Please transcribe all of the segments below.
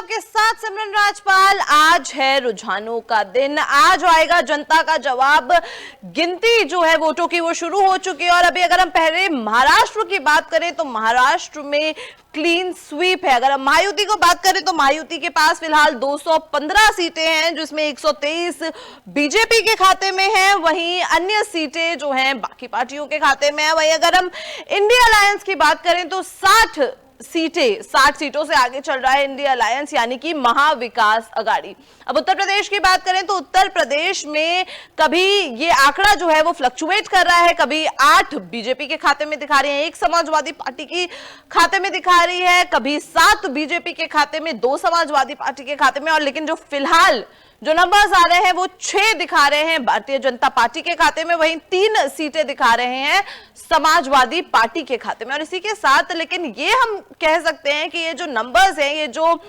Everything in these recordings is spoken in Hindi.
आपके साथ सिमरन राजपाल। आज है रुझानों का दिन, आज आएगा जनता का जवाब। गिनती जो है वोटों की वो शुरू हो चुकी है और अभी अगर हम पहले महाराष्ट्र की बात करें तो महाराष्ट्र में क्लीन स्वीप है। अगर हम महायुति को बात करें तो महायुति के पास फिलहाल 215 सीटें हैं, जिसमें 123 बीजेपी के खाते में है, वहीं अन्य सीटें जो हैं बाकी पार्टियों के खाते में है। वहीं अगर हम इंडिया अलायंस की बात करें तो 60 सीटों से आगे चल रहा है इंडिया अलायंस, यानी कि महाविकास अघाड़ी। अब उत्तर प्रदेश की बात करें तो उत्तर प्रदेश में कभी ये आंकड़ा जो है वो फ्लक्चुएट कर रहा है, कभी 8 बीजेपी के खाते में दिखा रही है, 1 समाजवादी पार्टी की खाते में दिखा रही है, कभी 7 बीजेपी के खाते में, 2 समाजवादी पार्टी के खाते में, और लेकिन जो फिलहाल जो नंबर्स आ रहे हैं वो 6 दिखा रहे हैं भारतीय जनता पार्टी के खाते में, वहीं 3 सीटें दिखा रहे हैं समाजवादी पार्टी के खाते में। और इसी के साथ लेकिन ये हम कह सकते हैं कि ये जो नंबर्स हैं, ये जो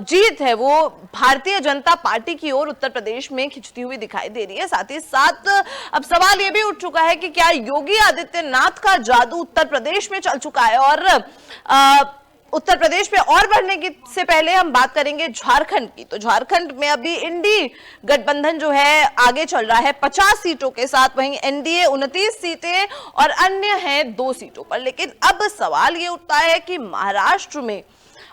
जीत है वो भारतीय जनता पार्टी की ओर उत्तर प्रदेश में खिंचती हुई दिखाई दे रही है। साथ ही साथ अब सवाल ये भी उठ चुका है कि क्या योगी आदित्यनाथ का जादू उत्तर प्रदेश में चल चुका है। और उत्तर प्रदेश पे और बढ़ने की से पहले हम बात करेंगे झारखंड की। तो झारखंड में अभी इंडी गठबंधन जो है आगे चल रहा है 50 सीटों के साथ, वहीं एनडीए 29 सीटें और अन्य हैं 2 सीटों पर। लेकिन अब सवाल ये उठता है कि महाराष्ट्र में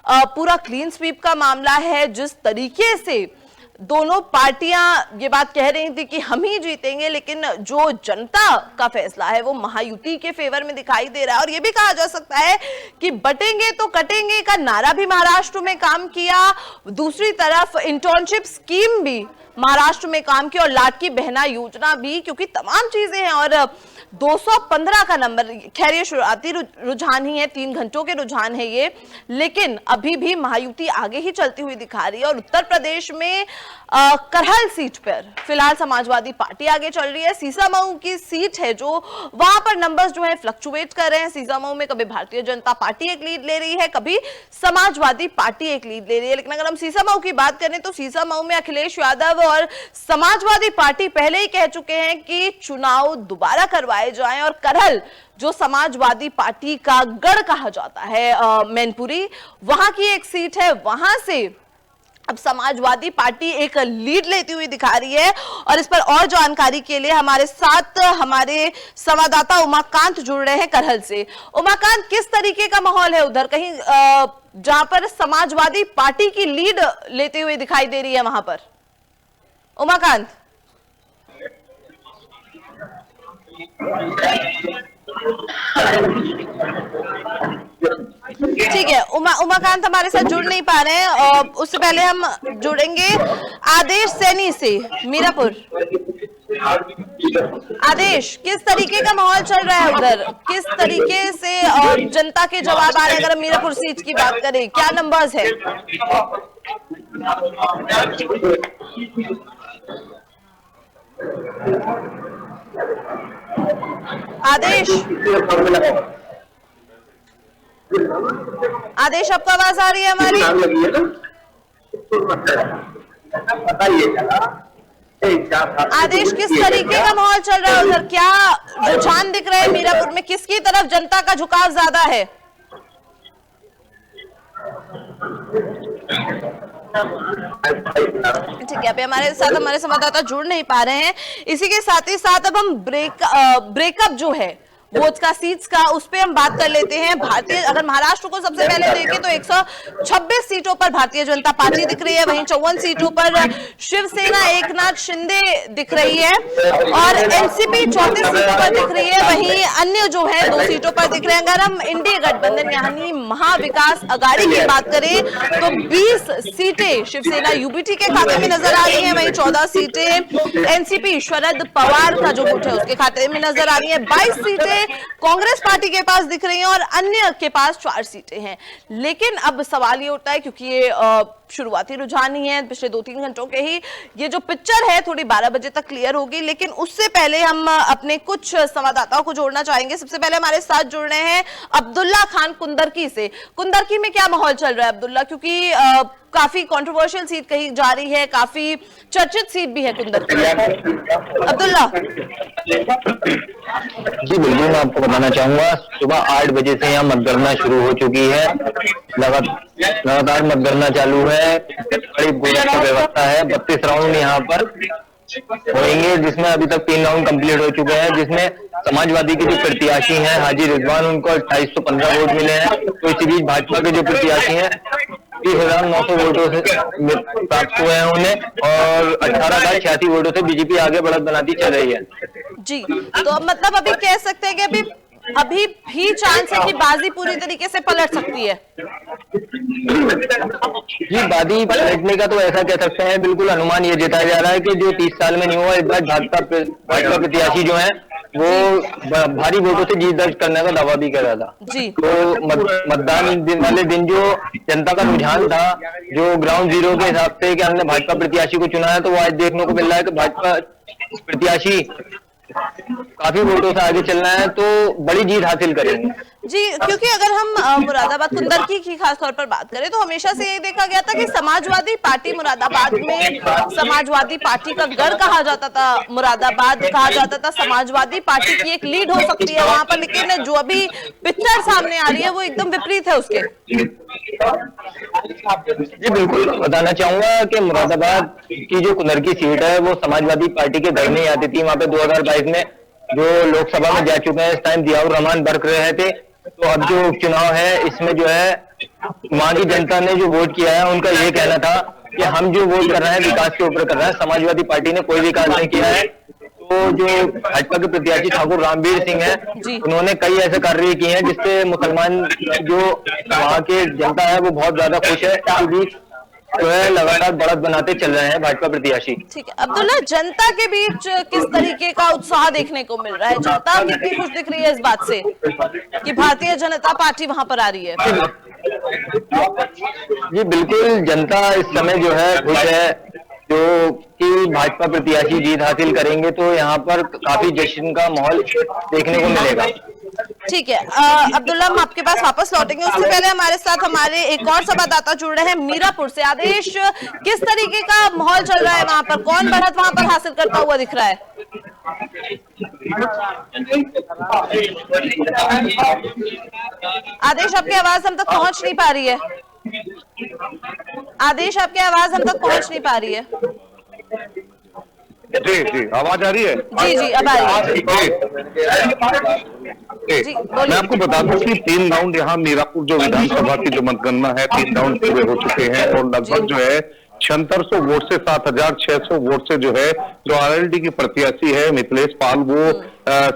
पूरा क्लीन स्वीप का मामला है, जिस तरीके से दोनों पार्टियां ये बात कह रही थी कि हम ही जीतेंगे, लेकिन जो जनता का फैसला है वो महायुति के फेवर में दिखाई दे रहा है। और ये भी कहा जा सकता है कि बटेंगे तो कटेंगे का नारा भी महाराष्ट्र में काम किया, दूसरी तरफ इंटर्नशिप स्कीम भी महाराष्ट्र में काम किया और लाडकी बहना योजना भी, क्योंकि तमाम चीजें हैं। और 215 का नंबर, खैर ये शुरुआती रुझान ही है, 3 घंटों के रुझान है ये, लेकिन अभी भी महायुति आगे ही चलती हुई दिखा रही है। और उत्तर प्रदेश में करहल सीट पर फिलहाल समाजवादी पार्टी आगे चल रही है। सीसामऊ की सीट है जो वहां पर नंबर्स जो है फ्लक्चुएट कर रहे हैं। सीसामऊ में कभी भारतीय जनता पार्टी एक लीड ले रही है, कभी समाजवादी पार्टी एक लीड ले रही है। लेकिन अगर हम सीसामऊ की बात करें तो सीसामऊ में अखिलेश यादव और समाजवादी पार्टी पहले ही कह चुके हैं कि चुनाव दोबारा करवाए जाएं। और करहल जो समाजवादी पार्टी का गढ़ कहा जाता है, मैनपुरी, वहां की एक सीट है, वहां से अब समाजवादी पार्टी एक लीड लेती हुई दिखा रही है। और इस पर और जानकारी के लिए हमारे साथ हमारे संवाददाता उमाकांत जुड़ रहे हैं करहल से। उमाकांत, किस तरीके का माहौल है उधर, कहीं जहां पर समाजवादी पार्टी की लीड लेते हुए दिखाई दे रही है वहां पर? उमाकांत, ठीक है, उमाकांत हमारे साथ जुड़ नहीं पा रहे हैं। और उससे पहले हम जुड़ेंगे आदेश सैनी से, मीरापुर। आदेश, किस तरीके का माहौल चल रहा है उधर, किस तरीके से और जनता के जवाब आ रहे हैं? अगर हम मीरापुर सीट की बात करें, क्या नंबर्स है? आदेश, आपको आवाज आ रही है हमारी? आदेश, किस तरीके का माहौल चल रहा है उधर, क्या रुझान दिख रहे हैं मीरापुर में, किसकी तरफ जनता का झुकाव ज्यादा है? ठीक है, अभी हमारे साथ हमारे संवाददाता जुड़ नहीं पा रहे हैं। इसी के साथ ही साथ अब हम ब्रेकअप जो है वोट्स का, सीट्स का, उस पे हम बात कर लेते हैं। भारतीय, अगर महाराष्ट्र को सबसे पहले देखें तो 126 सीटों पर भारतीय जनता पार्टी दिख रही है, वहीं 54 सीटों पर शिवसेना एकनाथ शिंदे दिख रही है, और एनसीपी 34 सीटों पर दिख रही है, वहीं अन्य जो है 2 सीटों पर दिख रहे हैं। अगर हम इंडिया गठबंधन यानी महाविकास अघाड़ी की बात करें तो 20 सीटें शिवसेना यूबीटी के खाते में नजर आ रही है, वहीं 14 सीटें एनसीपी शरद पवार का जो गुट है उसके खाते में नजर आ रही है, 22 सीटें कांग्रेस पार्टी के पास दिख रही हैं और अन्य के पास 4 सीटें हैं। लेकिन अब सवाल ये उठता है, क्योंकि ये शुरुआती रुझान ही है, पिछले 2-3 घंटों के ही ये जो पिक्चर है थोड़ी 12 बजे तक क्लियर होगी, लेकिन उससे पहले हम अपने कुछ संवाददाताओं को जोड़ना चाहेंगे। सबसे पहले हमारे साथ जुड़ रहे हैं अब्दुल्ला खान कुंदरकी से। कुंदरकी में क्या माहौल चल रहा है अब्दुल्ला, क्योंकि काफी कंट्रोवर्शियल सीट कही जा रही है, काफी चर्चित सीट भी है कुंदर की। अब्दुल्ला जी बिल्कुल, मैं आपको बताना चाहूंगा सुबह 8 बजे से यहाँ मतगणना शुरू हो चुकी है। लगातार मतगणना चालू है, बड़ी व्यवस्था है। 32 राउंड यहाँ पर होंगे, जिसमें अभी तक 3 राउंड कंप्लीट हो चुके हैं, जिसमें समाजवादी के जो प्रत्याशी हैं हाजी रिजवान, उनको 2815 वोट मिले हैं। तो इसी बीच भाजपा के जो प्रत्याशी हैं 30,900 वोटों से प्राप्त हुए हैं उन्हें, और 18,86 वोटों से बीजेपी आगे बढ़त बनाती चल रही है। जी, तो अब मतलब अभी कह सकते हैं कि अभी भी चांस है कि बाजी पूरी तरीके से पलट सकती है। जी, बाजी पलटने का तो ऐसा कह सकते हैं, बिल्कुल अनुमान ये जताया जा रहा है कि जो 30 साल में नहीं हुआ, इस बार भाजपा प्रत्याशी जो है वो भारी वोटों से जीत दर्ज करने का दावा भी कर रहा था। जी। तो मतदान दिन वाले दिन जो जनता का रुझान था, जो ग्राउंड जीरो के हिसाब से कि हमने भाजपा प्रत्याशी को चुना है, तो वो आज देखने को मिल रहा है कि भाजपा प्रत्याशी काफी वोटों से आगे चलना है तो बड़ी जीत हासिल करेंगे। जी, क्योंकि अगर हम मुरादाबाद कुंदर की खास तौर पर बात करें तो हमेशा से ये देखा गया था कि समाजवादी पार्टी मुरादाबाद में, समाजवादी पार्टी का गढ़ कहा जाता था, मुरादाबाद कहा जाता था समाजवादी पार्टी की एक लीड हो सकती है वहां पर, लेकिन जो अभी पिक्चर सामने आ रही है वो एकदम विपरीत है उसके। जी बिल्कुल, बताना चाहूंगा कि मुरादाबाद की जो कुंदर की सीट है वो समाजवादी पार्टी के घर में ही आती थी। वहां पे 2022 में जो लोकसभा में जा चुके हैं, इस टाइम जियाउर रहमान बरक रहे थे। तो अब जो उपचुनाव है इसमें जो है वहां की जनता ने जो वोट किया है, उनका ये कहना था कि हम जो वोट कर रहे हैं विकास के ऊपर कर रहे हैं, समाजवादी पार्टी ने कोई विकास नहीं किया है। तो जो भाजपा के प्रत्याशी ठाकुर रामवीर सिंह हैं, उन्होंने कई ऐसे कार्य किए हैं जिससे मुसलमान जो वहाँ के जनता है वो बहुत ज्यादा खुश है। इसी बीच जो है लगातार बढ़त बनाते चल रहे हैं भाजपा प्रत्याशी। ठीक है अब्दुल्ला, जनता के बीच किस तरीके का उत्साह देखने को मिल रहा है? जनता कितनी खुश दिख रही है इस बात से कि भारतीय जनता पार्टी वहां पर आ रही है? जी बिल्कुल, जनता इस समय जो है खुश है, जो कि भाजपा प्रत्याशी जीत हासिल करेंगे तो यहाँ पर काफी जश्न का माहौल देखने को मिलेगा। ठीक है अब्दुल्ला, हम आपके पास वापस लौटेंगे, उससे पहले हमारे साथ हमारे एक और संवाददाता जुड़ रहे हैं मीरापुर से। आदेश, किस तरीके का माहौल चल रहा है वहां पर? कौन बढ़त वहां पर हासिल करता हुआ दिख रहा है? आदेश, आपकी आवाज हम तक पहुंच नहीं पा रही है। आदेश, आपकी आवाज हम तक पहुंच नहीं पा रही है। जी जी, आवाज आ रही है? जी जी, अब आ रही है। जी, मैं आपको बता दूं कि 3 राउंड यहाँ मीरापुर जो विधानसभा की जो मतगणना है 3 राउंड पूरे हो चुके हैं और लगभग जो है 7600 वोट से 7600 वोट से जो है जो आरएलडी की प्रत्याशी है मिथिलेश पाल, वो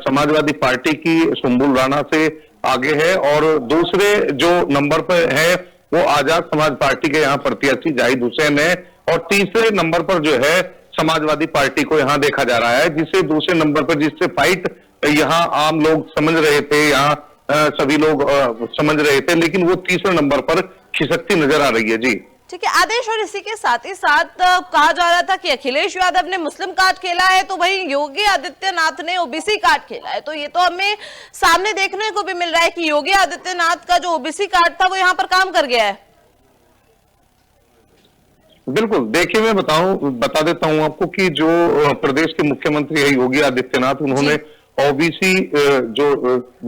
समाजवादी पार्टी की सुंबुल राणा से आगे है। और दूसरे जो नंबर पर है वो आजाद समाज पार्टी के यहाँ प्रत्याशी जाहिद हुसैन है, और तीसरे नंबर पर जो है समाजवादी पार्टी को यहाँ देखा जा रहा है, जिसे दूसरे नंबर पर जिससे फाइट यहाँ आम लोग समझ रहे थे, यहाँ सभी लोग समझ रहे थे, लेकिन वो तीसरे नंबर पर खिसकती नजर आ रही है। जी ठीक है आदेश, और इसी के साथ ही साथ कहा जा रहा था कि अखिलेश यादव ने मुस्लिम कार्ड खेला है तो वही योगी आदित्यनाथ ने ओबीसी कार्ड खेला है, तो ये तो हमें सामने देखने को भी मिल रहा है कि योगी आदित्यनाथ का जो ओबीसी कार्ड था वो यहाँ पर काम कर गया है। बिल्कुल, देखिए मैं बता देता हूं आपको कि जो प्रदेश के मुख्यमंत्री है योगी आदित्यनाथ, उन्होंने ओबीसी जो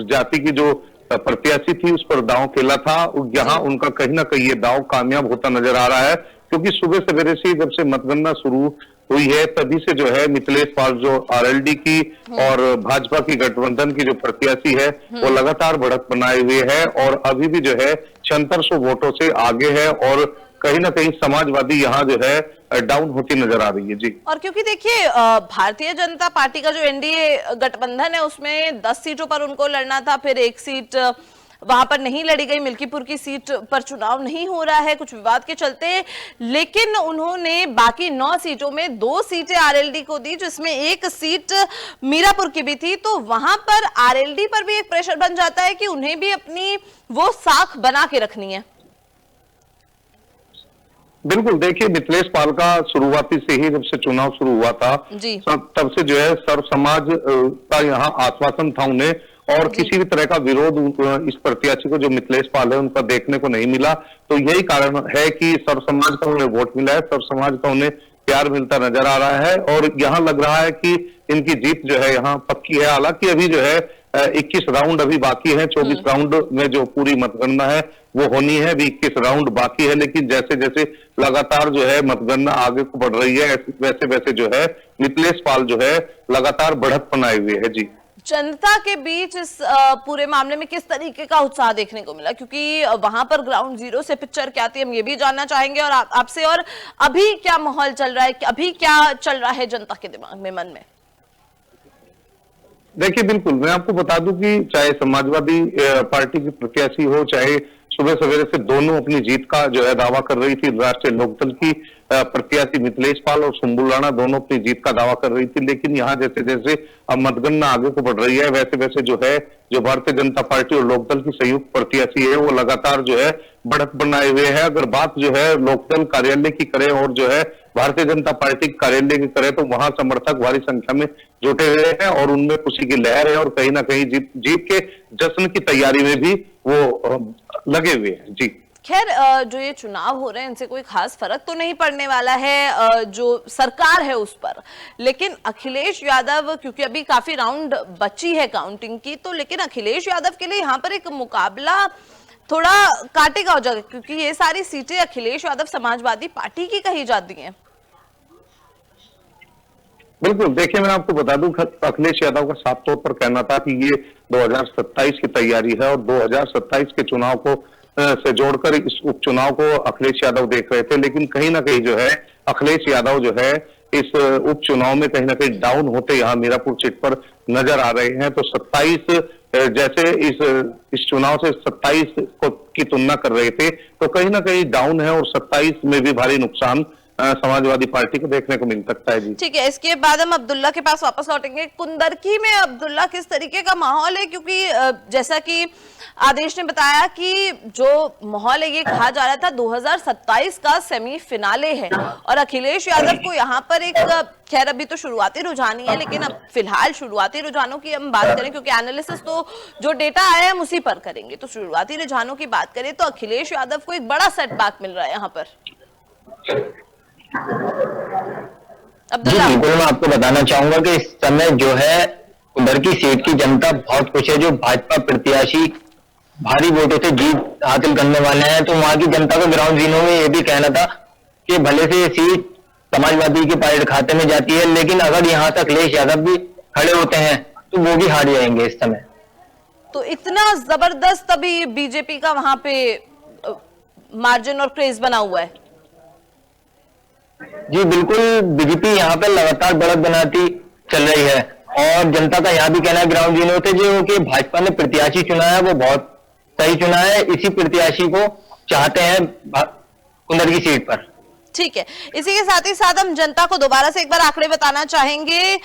जाति की जो प्रत्याशी थी उस पर दांव खेला था। यहाँ उनका कहीं ना कहीं ये दांव कामयाब होता नजर आ रहा है, क्योंकि सुबह सवेरे से जब से मतगणना शुरू हुई है तभी से जो है मिथिलेश पाल जो आरएलडी की और भाजपा की गठबंधन की जो प्रत्याशी है वो लगातार बढ़त बनाए हुए है और अभी भी जो है 7600 वोटों से आगे है, और कहीं ना कहीं समाजवादी यहाँ जो है डाउन होती नजर आ रही है। जी, और क्योंकि देखिए भारतीय जनता पार्टी का जो एनडीए गठबंधन है उसमें 10 सीटों पर उनको लड़ना था, फिर एक सीट वहां पर नहीं लड़ी गई, मिल्कीपुर की सीट पर चुनाव नहीं हो रहा है कुछ विवाद के चलते, लेकिन उन्होंने बाकी 9 सीटों में 2 सीटें आरएलडी को दी, जिसमें एक सीट मीरापुर की भी थी। तो वहां पर आरएलडी पर भी एक प्रेशर बन जाता है कि उन्हें भी अपनी वो साख बना के रखनी है। बिल्कुल, देखिए मिथिलेश पाल का शुरुआती से ही जब से चुनाव शुरू हुआ था तब से जो है सर्व समाज का यहाँ आश्वासन था उन्हें, और किसी भी तरह का विरोध इस प्रत्याशी को जो मिथिलेश पाल है उनका देखने को नहीं मिला। तो यही कारण है कि सर्व समाज का उन्हें वोट मिला है, सर्व समाज का उन्हें प्यार मिलता नजर आ रहा है और यहाँ लग रहा है कि इनकी जीत जो है यहाँ पक्की है। हालांकि अभी जो है 21 राउंड अभी बाकी है, 24 राउंड में जो पूरी मतगणना है वो होनी है, अभी 21 राउंड बाकी है। लेकिन जैसे जैसे लगातार जो है मतगणना आगे को बढ़ रही है वैसे वैसे जो है मिथिलेश पाल जो है लगातार बढ़त बनाए हुए है। जी, जनता के बीच इस पूरे मामले में किस तरीके का उत्साह देखने को मिला, क्योंकि वहां पर ग्राउंड जीरो से पिक्चर क्या थी हम ये भी जानना चाहेंगे और आपसे, और अभी क्या माहौल चल रहा है, अभी क्या चल रहा है जनता के दिमाग में, मन में? देखिए, बिल्कुल मैं आपको बता दूं कि चाहे समाजवादी पार्टी की प्रत्याशी हो, चाहे सुबह सवेरे से दोनों अपनी जीत का जो है दावा कर रही थी। राष्ट्रीय लोकदल की प्रत्याशी मिथिलेश पाल और सुंबुल राणा दोनों अपनी जीत का दावा कर रही थी। लेकिन यहाँ जैसे जैसे अब मतगणना आगे को बढ़ रही है वैसे वैसे जो है जो भारतीय जनता पार्टी और लोकदल की संयुक्त प्रत्याशी है वो लगातार जो है बढ़त बनाए हुए है। अगर बात जो है लोकदल कार्यालय की करें और जो है भारतीय जनता पार्टी कार्यालय की करें तो वहां समर्थक भारी संख्या में जुटे हुए हैं और उनमें खुशी की लहर है और कहीं ना कहीं जीत के जश्न की तैयारी में भी वो लगे हुए हैं। जी, खैर जो ये चुनाव हो रहे हैं इनसे कोई खास फर्क तो नहीं पड़ने वाला है जो सरकार है उस पर, लेकिन अखिलेश यादव, क्योंकि अभी काफी राउंड बची है काउंटिंग की, तो लेकिन अखिलेश यादव के लिए यहाँ पर एक मुकाबला थोड़ा कांटे का हो जाएगा, क्योंकि ये सारी सीटें अखिलेश यादव समाजवादी पार्टी की कही जाती हैं। बिल्कुल, देखिए मैं आपको बता दूं अखिलेश यादव का साफ तौर पर कहना था कि ये 2027 की तैयारी है और 2027 के चुनाव को से जोड़कर इस उपचुनाव को अखिलेश यादव देख रहे थे। लेकिन कहीं ना कहीं जो है अखिलेश यादव जो है इस उपचुनाव में कहीं ना कहीं डाउन होते यहाँ मीरापुर सीट पर नजर आ रहे हैं। तो 27 जैसे इस चुनाव से 27 की तुलना कर रहे थे तो कहीं ना कहीं डाउन है और 27 में भी भारी नुकसान समाजवादी पार्टी को देखने को मिल सकता है। जी, ठीक है, इसके बाद हम अब्दुल्ला के पास वापस लौटेंगे। कुंदरकी में अब्दुल्ला किस तरीके का माहौल है, क्योंकि जैसा कि आदेश ने बताया कि जो माहौल है ये कहा जा रहा था 2027 का सेमीफिनाले है और अखिलेश यादव को यहाँ पर एक, खैर अभी तो शुरुआती रुझान ही है, लेकिन अब फिलहाल शुरुआती रुझानों की हम बात करें क्योंकि एनालिसिस तो जो डेटा आया है हम उसी पर करेंगे, तो शुरुआती रुझानों की बात करें तो अखिलेश यादव को एक बड़ा सेटबैक मिल रहा है यहाँ पर। जी बिल्कुल, मैं आपको बताना चाहूंगा कि इस समय जो है उधर की सीट की जनता बहुत खुश है। जो भाजपा प्रत्याशी भारी वोटों से जीत हासिल करने वाले हैं, तो वहां की जनता को ग्राउंड जीरो में ये भी कहना था कि भले से ये सीट समाजवादी के पार्टी खाते में जाती है, लेकिन अगर यहाँ से अखिलेश यादव भी खड़े होते हैं तो वो भी हार जाएंगे इस समय। तो इतना जबरदस्त अभी बीजेपी का वहां पे मार्जिन और क्रेज बना हुआ है। जी बिल्कुल, बीजेपी यहाँ पर लगातार बढ़त बनाती चल रही है और जनता का यहाँ भी कहना है ग्राउंड जीरो से जो कि भाजपा ने प्रत्याशी चुना है वो बहुत सही चुना है, इसी प्रत्याशी को चाहते हैं कुंदर की सीट पर। ठीक है, इसी के साथ ही साथ हम जनता को दोबारा से एक बार आंकड़े बताना चाहेंगे।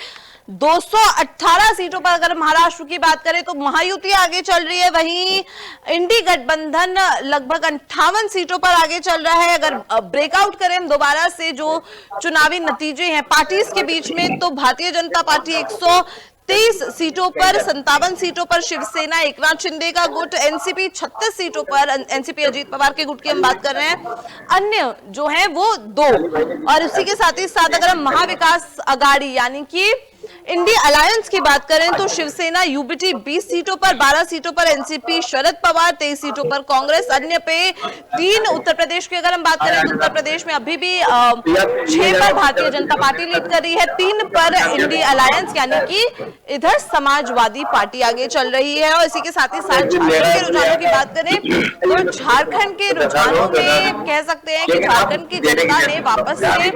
218 सीटों पर अगर महाराष्ट्र की बात करें तो महायुति आगे चल रही है, वहीं इंडी गठबंधन लगभग 58 सीटों पर आगे चल रहा है। अगर ब्रेकआउट करें हम दोबारा से जो चुनावी नतीजे हैं पार्टीज के बीच में, तो भारतीय जनता पार्टी 123 सीटों पर, 57 सीटों पर शिवसेना एकनाथ शिंदे का गुट, एनसीपी 36 सीटों पर, एनसीपी अजीत पवार के गुट की हम बात कर रहे हैं, अन्य जो है वो 2। और इसी के साथ ही साथ अगर हम महाविकास अघाड़ी यानी कि इंडिया अलायंस की बात करें तो शिवसेना यूबीटी 20 सीटों पर, 12 सीटों पर एनसीपी शरद पवार, 23 सीटों पर कांग्रेस, अन्य पे 3। उत्तर प्रदेश की अगर हम बात करें तो उत्तर प्रदेश में अभी भी 6 पर भारतीय जनता पार्टी लीड कर रही है, 3 पर इंडिया अलायंस यानी कि इधर समाजवादी पार्टी आगे चल रही है। और इसी के साथ ही साथ झारखंड के रुझानों की बात करें तो झारखंड के रुझानों में कह सकते हैं कि झारखंड की जनता ने वापस से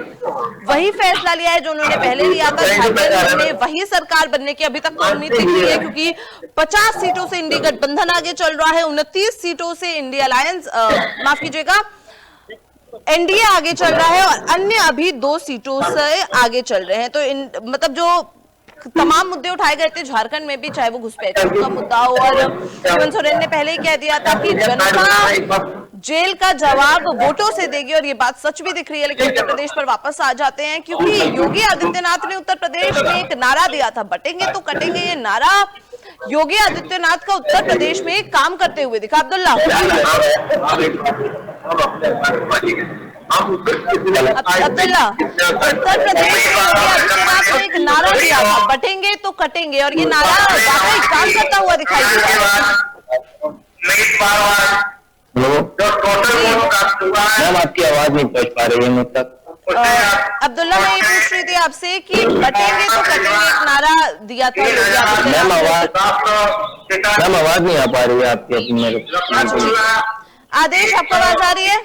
वही फैसला लिया है जो उन्होंने पहले लिया था। झारखंड में वही सरकार बनने की अभी तक तो उम्मीद दिख रही है, क्योंकि 50 सीटों से इंडी गठबंधन आगे चल रहा है, 29 सीटों से इंडिया अलायंस माफ कीजिएगा एनडीए आगे चल रहा है और अन्य अभी 2 सीटों से आगे चल रहे हैं। तो मतलब जो तमाम मुद्दे उठाए गए थे झारखंड में भी, चाहे वो घुसपैठियों का मुद्दा हो, और हेमंत सोरेन ने पहले ही कह दिया था कि जनता जेल का जवाब वोटों से देगी, और ये बात सच भी दिख रही है। लेकिन उत्तर प्रदेश पर वापस आ जाते हैं, क्योंकि योगी आदित्यनाथ ने उत्तर प्रदेश में एक नारा दिया था, बटेंगे तो कटेंगे। ये नारा योगी आदित्यनाथ का उत्तर प्रदेश में काम करते हुए दिखा। अब्दुल्ला, अब्दुल्ला, उत्तर प्रदेश में योगी आदित्यनाथ ने एक नारा दिया था, बटेंगे तो कटेंगे, और ये नारा वाकई काम करता हुआ दिखाई दे रहा है। मैम आपकी आवाज नहीं पहुंच पा रही है मुझ तक। अब्दुल्ला, मैं ये पूछ रही थी आपसे कि बटेंगे तो कटेंगे एक नारा दिया था योगी आदित्यनाथ ने। मैम आवाज नहीं आ पा रही है आपकी अपनी मेरे। आदेश, आपको आवाज आ रही है?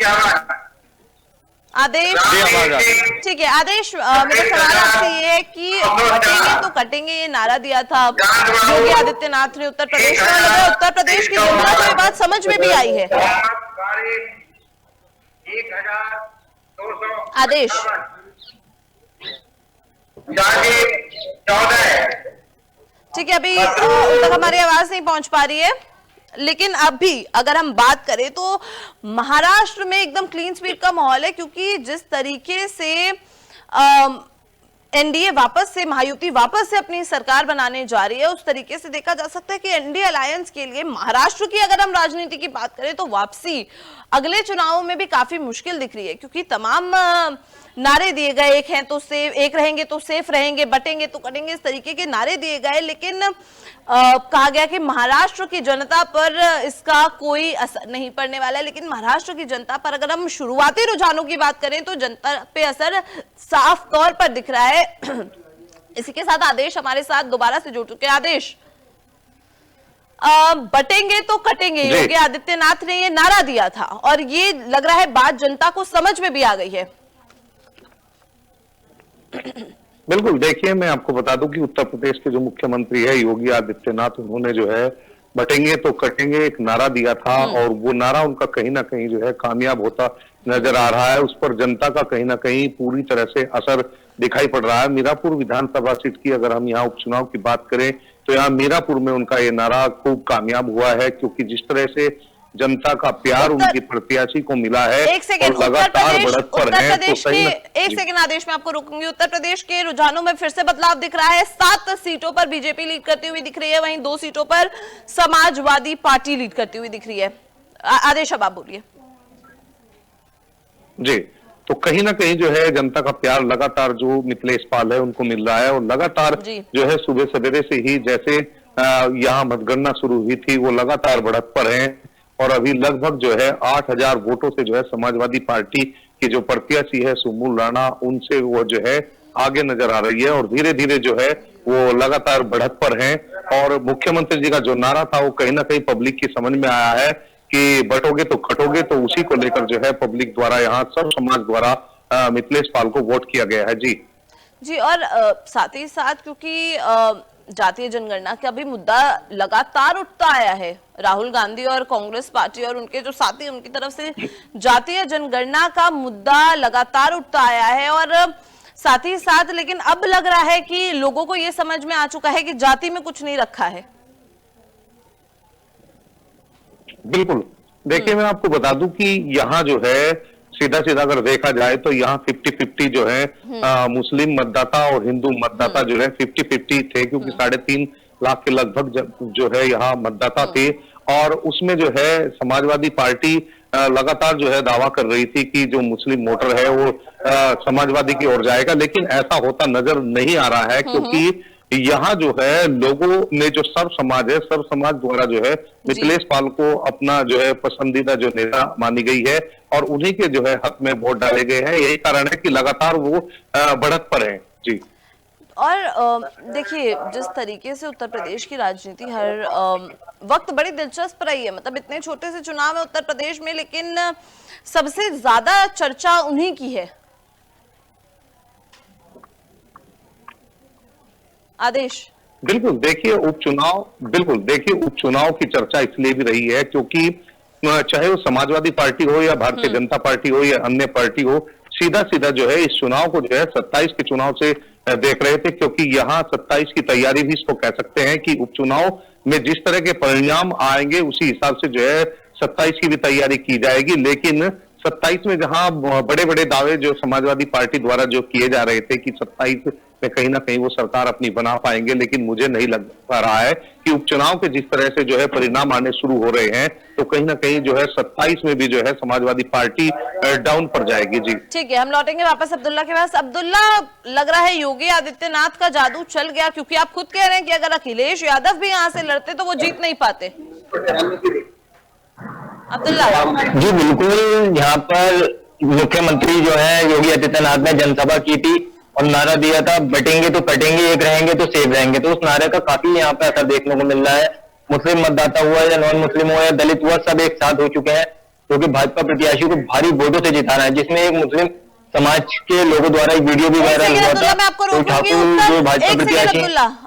आदेश, ठीक है। आदेश, मेरा सवाल आपसे ये है कि बटेंगे तो कटेंगे ये नारा दिया था योगी आदित्यनाथ ने उत्तर प्रदेश में, लगा उत्तर प्रदेश की जनता को ये बात समझ में भी आई है। आदेश, ठीक है, अभी उन तक हमारी आवाज नहीं पहुंच पा रही है, लेकिन अभी अगर हम बात करें तो महाराष्ट्र में एकदम क्लीन स्वीप का माहौल है, क्योंकि जिस तरीके से एनडीए वापस से, महायुति वापस से अपनी सरकार बनाने जा रही है, उस तरीके से देखा जा सकता है कि एनडीए अलायंस के लिए महाराष्ट्र की अगर हम राजनीति की बात करें तो वापसी अगले चुनावों में भी काफी मुश्किल दिख रही है, क्योंकि तमाम नारे दिए गए, एक हैं तो सेफ, एक रहेंगे तो सेफ रहेंगे, बटेंगे तो कटेंगे, इस तरीके के नारे दिए गए, लेकिन कहा गया कि महाराष्ट्र की जनता पर इसका कोई असर नहीं पड़ने वाला है। लेकिन महाराष्ट्र की जनता पर अगर हम शुरुआती रुझानों की बात करें तो जनता पे असर साफ तौर पर दिख रहा है। इसी के साथ आदेश हमारे साथ दोबारा से जुड़ चुके हैं। आदेश, बटेंगे तो कटेंगे, योगी आदित्यनाथ ने ये नारा दिया था और ये लग रहा है बात जनता को समझ में भी आ गई है। बिल्कुल, देखिए मैं आपको बता दूं कि उत्तर प्रदेश के जो मुख्यमंत्री है योगी आदित्यनाथ, उन्होंने जो है बटेंगे तो कटेंगे एक नारा दिया था और वो नारा उनका कहीं ना कहीं जो है कामयाब होता नजर आ रहा है। उस पर जनता का कहीं ना कहीं पूरी तरह से असर दिखाई पड़ रहा है। मीरापुर विधानसभा सीट की अगर हम यहाँ उपचुनाव की बात करें तो यहाँ मीरापुर में उनका ये नारा खूब कामयाब हुआ है, क्योंकि जिस तरह से जनता का प्यार उनकी प्रत्याशी को मिला है और लगातार बढ़त पर है, तो सही एक सेकंड आदेश में आपको रोकूंगी। उत्तर प्रदेश के रुझानों में फिर से बदलाव दिख रहा है। 7 सीटों पर बीजेपी लीड करती हुई दिख रही है, वहीं 2 सीटों पर समाजवादी पार्टी लीड करती हुई दिख रही है। आदेश, अब आप बोलिए। जी, तो कहीं ना कहीं जो है जनता का प्यार लगातार जो मिथिलेश पाल है उनको मिल रहा है और लगातार जो है सुबह सवेरे से ही जैसे यहाँ मतगणना शुरू हुई थी वो लगातार बढ़त पर है और अभी लगभग जो है 8000 वोटों से जो है समाजवादी पार्टी की जो प्रत्याशी है सुमूल राणा, उनसे वो जो है आगे नजर आ रही है और धीरे धीरे जो है वो लगातार बढ़त पर है। और मुख्यमंत्री जी का जो नारा था वो कहीं ना कहीं पब्लिक की समझ में आया है कि बटोगे तो कटोगे, तो उसी को लेकर जो है पब्लिक द्वारा, यहाँ सब समाज द्वारा मिथिलेश पाल को वोट किया गया है। जी, और साथ ही साथ क्योंकि जातीय जनगणना का भी मुद्दा लगातार उठता आया है, राहुल गांधी और कांग्रेस पार्टी और उनके जो साथी, उनकी तरफ से जातीय जनगणना का मुद्दा लगातार उठता आया है और साथ ही साथ लेकिन अब लग रहा है कि लोगों को यह समझ में आ चुका है कि जाति में कुछ नहीं रखा है। बिल्कुल, देखिए मैं आपको बता दूं कि यहाँ जो है सीधा सीधा अगर देखा जाए तो यहाँ 50-50 जो है मुस्लिम मतदाता और हिंदू मतदाता जो है 50-50 थे, क्योंकि 3.5 लाख के लगभग जो है यहाँ मतदाता थे और उसमें जो है समाजवादी पार्टी लगातार जो है दावा कर रही थी कि जो मुस्लिम वोटर है वो समाजवादी की ओर जाएगा, लेकिन ऐसा होता नजर नहीं आ रहा है, क्योंकि यहाँ जो है लोगों ने जो सर्व समाज है, सर्व समाज द्वारा जो है मिथिलेश पाल को अपना जो है पसंदीदा जो नेता मानी गई है और उन्हीं के जो है हक में वोट डाले गए हैं। यही कारण है कि लगातार वो बढ़त पर है। जी, और देखिए जिस तरीके से उत्तर प्रदेश की राजनीति हर वक्त बड़ी दिलचस्प रही है, मतलब इतने छोटे से चुनाव है उत्तर प्रदेश में, लेकिन सबसे ज्यादा चर्चा उन्हीं की है। आदेश, बिल्कुल देखिए उपचुनाव की चर्चा इसलिए भी रही है क्योंकि चाहे वो समाजवादी पार्टी हो या भारतीय जनता पार्टी हो या अन्य पार्टी हो, सीधा सीधा जो है इस चुनाव को जो है 27 के चुनाव से देख रहे थे, क्योंकि यहाँ 27 की तैयारी भी इसको कह सकते हैं कि उपचुनाव में जिस तरह के परिणाम आएंगे उसी हिसाब से जो है 27 की भी तैयारी की जाएगी। लेकिन 27 में जहां बड़े बड़े दावे जो समाजवादी पार्टी द्वारा जो किए जा रहे थे कि 27 में कहीं ना कहीं वो सरकार अपनी बना पाएंगे, लेकिन मुझे नहीं लग पा रहा है कि उपचुनाव के जिस तरह से जो है परिणाम आने शुरू हो रहे हैं, तो कहीं ना कहीं जो है 27 में भी जो है समाजवादी पार्टी डाउन पर जाएगी। जी ठीक है, हम लौटेंगे वापस अब्दुल्ला के पास। अब्दुल्ला, लग रहा है योगी आदित्यनाथ का जादू चल गया, क्योंकि आप खुद कह रहे हैं कि अगर अखिलेश यादव भी यहाँ से लड़ते तो वो जीत नहीं पाते। अब्दुल्ला जी बिल्कुल, यहाँ पर मुख्यमंत्री जो है योगी आदित्यनाथ ने जनसभा की थी और नारा दिया था, बटेंगे तो कटेंगे, एक रहेंगे तो सेफ रहेंगे। तो उस नारे का काफी यहाँ पे असर देखने को मिल रहा है। मुस्लिम मतदाता हुआ या नॉन मुस्लिम हुआ या दलित हुआ, सब एक साथ हो चुके हैं, क्योंकि भाजपा प्रत्याशी को भारी वोटों से जिताना है, जिसमें एक मुस्लिम समाज के लोगों द्वारा एक वीडियो भी वायरल हुआ था। मैं आपको रोकूंगी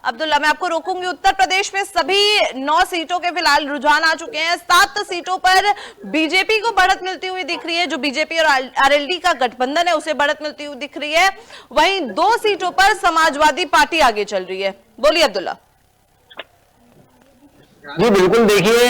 अब्दुल्ला, मैं आपको रोकूंगी। उत्तर प्रदेश में सभी 9 सीटों के फिलहाल रुझान आ चुके हैं। 7 सीटों पर बीजेपी को बढ़त मिलती हुई दिख रही है, जो बीजेपी और आरएलडी का गठबंधन है उसे बढ़त मिलती हुई दिख रही है। वहीं 2 सीटों पर समाजवादी पार्टी आगे चल रही है। बोलिए अब्दुल्ला। जी बिल्कुल, देखिए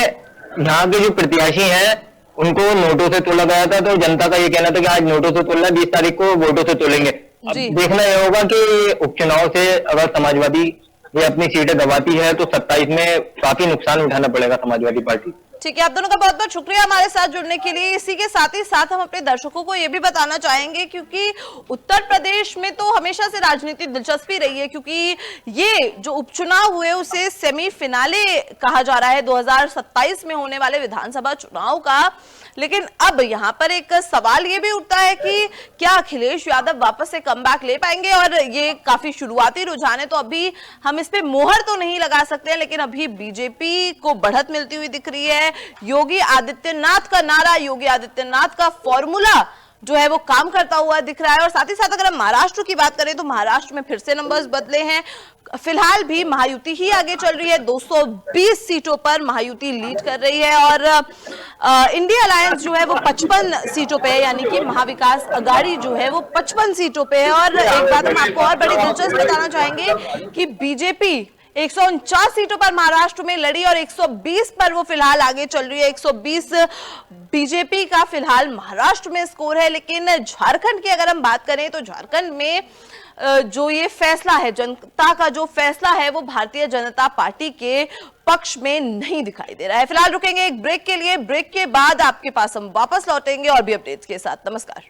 यहाँ के जो प्रत्याशी हैं उनको नोटों से तोला गया था, तो जनता का ये कहना था कि आज नोटों से तोलना, 20 तारीख को वोटों से तोलेंगे। अब देखना यह होगा कि उपचुनाव से अगर समाजवादी ये अपनी सीटें गंवाती है तो 27 में काफी नुकसान उठाना पड़ेगा समाजवादी पार्टी। ठीक है, आप दोनों का बहुत बहुत शुक्रिया हमारे साथ जुड़ने के लिए। इसी के साथ ही साथ हम अपने दर्शकों को ये भी बताना चाहेंगे, क्योंकि उत्तर प्रदेश में तो हमेशा से राजनीति दिलचस्पी रही है, क्योंकि ये जो उपचुनाव हुए उसे सेमीफिनाले कहा जा रहा है 2027 में होने वाले विधानसभा चुनाव का। लेकिन अब यहाँ पर एक सवाल ये भी उठता है कि क्या अखिलेश यादव वापस से कमबैक ले पाएंगे, और ये काफी शुरुआती रुझान है तो अभी हम इस पे मोहर तो नहीं लगा सकते हैं, लेकिन अभी बीजेपी को बढ़त मिलती हुई दिख रही है। योगी आदित्यनाथ का नारा, योगी आदित्यनाथ का फॉर्मूला जो है वो काम करता हुआ दिख रहा है। और साथ ही साथ अगर हम महाराष्ट्र की बात करें तो महाराष्ट्र में फिर से नंबर्स बदले हैं। फिलहाल भी महायुति ही आगे चल रही है, 220 सीटों पर महायुति लीड कर रही है, और इंडिया अलायंस जो है वो 55 सीटों पे है, यानी कि महाविकास अघाड़ी जो है वो 55 सीटों पे है। और एक बात हम आपको और बड़ी दिलचस्प बताना चाहेंगे कि बीजेपी 149 सीटों पर महाराष्ट्र में लड़ी और 120 पर वो फिलहाल आगे चल रही है। 120 बीजेपी का फिलहाल महाराष्ट्र में स्कोर है। लेकिन झारखंड की अगर हम बात करें तो झारखंड में जो ये फैसला है, जनता का जो फैसला है, वो भारतीय जनता पार्टी के पक्ष में नहीं दिखाई दे रहा है। फिलहाल रुकेंगे एक ब्रेक के लिए, ब्रेक के बाद आपके पास हम वापस लौटेंगे और भी अपडेट्स के साथ। नमस्कार।